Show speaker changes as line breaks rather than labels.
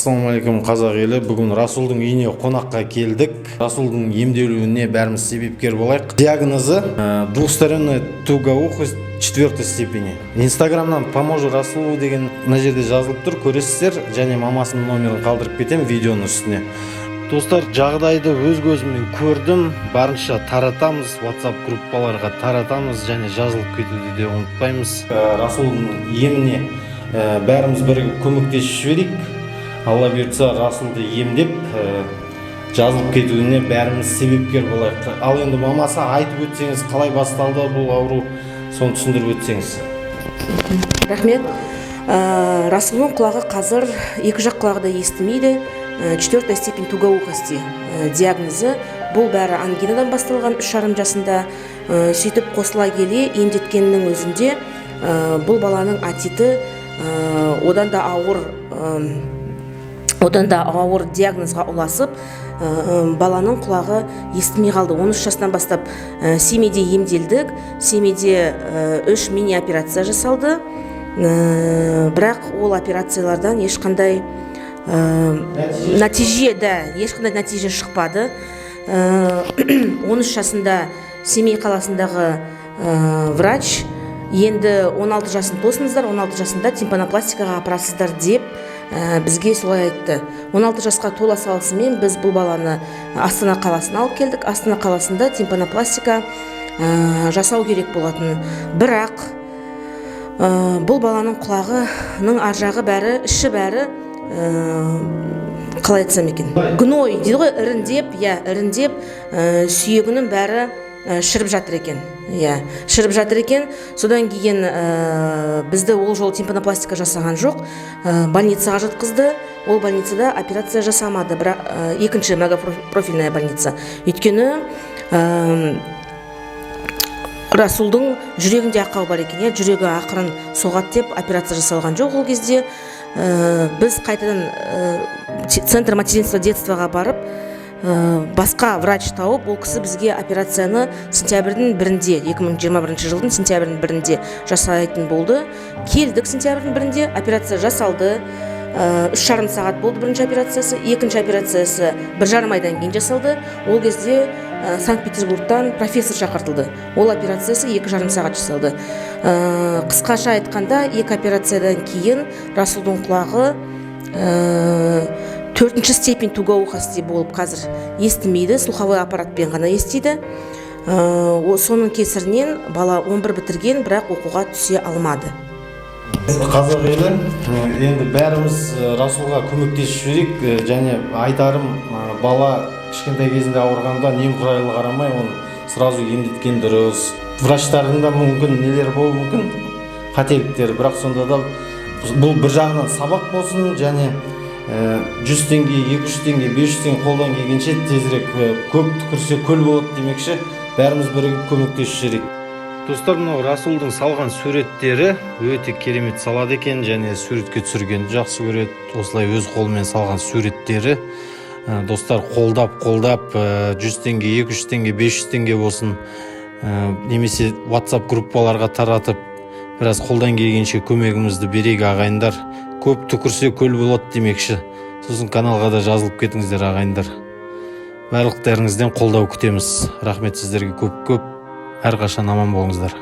Ассалаумағалейкум қазақ елі. Бүгін Расулдың үйіне қонаққа келдік. Расулдың емделуіне бәріміз себепкер болайық. Диагнозы двухсторонняя тугоухость 4 степени. Инстаграмнан поможу Расулу деген мына жерде жазылып тұр, көресіздер. Және мамасының номерін қалдырып кетем видеоның үстіне. Достар, жағдайды өз көзіммен көрдім. Барынша таратамыз, WhatsApp группаларға таратамыз және жазылып кетуді де ұмытпаймыз. Расулдың еміне бәріміз бірге көмектесіп жіберейік. Алла бұйыртса Расулды емдеп жазылып кетуіне бәріміз себепкер болайық. Ал енді мамасы айтып өтсеңіз, қалай басталды бұл ауру, соны түсіндіріп өтсеңіз.
Рахмет. Расулдың құлағы қазір екі жақ құлағы да естімейді. 4 степень тугоухости диагнозы. Бұл бәрі ангинадан басталған 3,5 жасында. Сөйтіп қосыла келе емдеткеннің өзінде бұл баланың атиті одан да ауыр диагнозға ұласып, баланың құлағы естімей қалды. 13 жасынан бастап семейде емделдік. Семейде 3 мини операция жасалды. Бірақ ол операциялардан ешқандай нәтиже шықпады. 13 жасында Семей қаласындағы врач енді 16 жасын тосыңыздар, 16 жасында тимпанопластикаға апарасыздар деп бізге солай айтты. 16 жасқа тола салысымен біз бұл баланы Астана қаласына алып келдік. Астана қаласында тимпанопластика жасау керек болатын. Бірақ бұл баланың құлағының ар жағы бәрі, іші бәрі қалай айтсам екен, гной дейді ғой, іріндеп, сүйегінің бәрі шіріп жатыр екен. Содан кейін бізді ол жол тимпанопластика жасаған жоқ, больницаға жатқызды. Ол больницада операция жасамады, бірақ екінші многопрофильная больница. Өйткені Расулдың жүрегінде ақау бар екен, жүрегі ақырын соғады деп операция жасалған жоқ. Ол кезде біз қайтадан центр материнства детствоға барып, басқа врач тауып, ол кісі бізге операцияны сентябрьдің 1-інде, 2021 жылдың сентябрьдің 1-інде жасайтын болды. Келдік сентябрьдің 1-інде, операция жасалды. 3,5 сағат болды бірінші операциясы, екінші операциясы 1,5 айдан кейін жасалды. Ол кезде Санкт-Петербургтан профессор шақыртылды. Ол операциясы 2,5 сағат жасалды. Қысқаша айтқанда, 2 операциядан кейін Расулдың құлағы 4 степень тугоухости болып қазір естімейді, слуховой аппаратпен ғана естиді. Соның кесірінен бала 11 бітірген, бірақ оқуға түсе алмады.
Қазақ елі, енді бәріміз Расулға көмектесіп жіберейік. Және айтарым, бала кішкентай кезінде ауырғанда немқұрайлы қарамай, оны сразу емдеткен дұрыс. Врачтардың да мүмкін нелер болуы мүмкін, қателіктер, бірақ сонда да бұл бір жағынан сабақ болсын, және 100 теңге, 200 теңге, 500 теңге қолдан келгенше тезірек көп түкірсе көл болады демекші, бәріміз бірігіп көмектесіп жіберейік. Достар, мынау Расулдың салған суреттері өте керемет салады екен, және суретке түсіргенді жақсы көреді. Осылай өз қолымен салған суреттері. Достар, қолдап 100 теңге, 200 теңге, 500 теңге болсын, немесе WhatsApp группаларға таратып, біраз қолдан келгенше көмегімізді берейік ағайындар. Көп түкірсе көл болады демекші. Сосын каналға да жазылып кетіңіздер ағайындар. Барлықтарыңыздан қолдау күтеміз. Рахмет сіздерге көп. Әрқашан аман болыңыздар.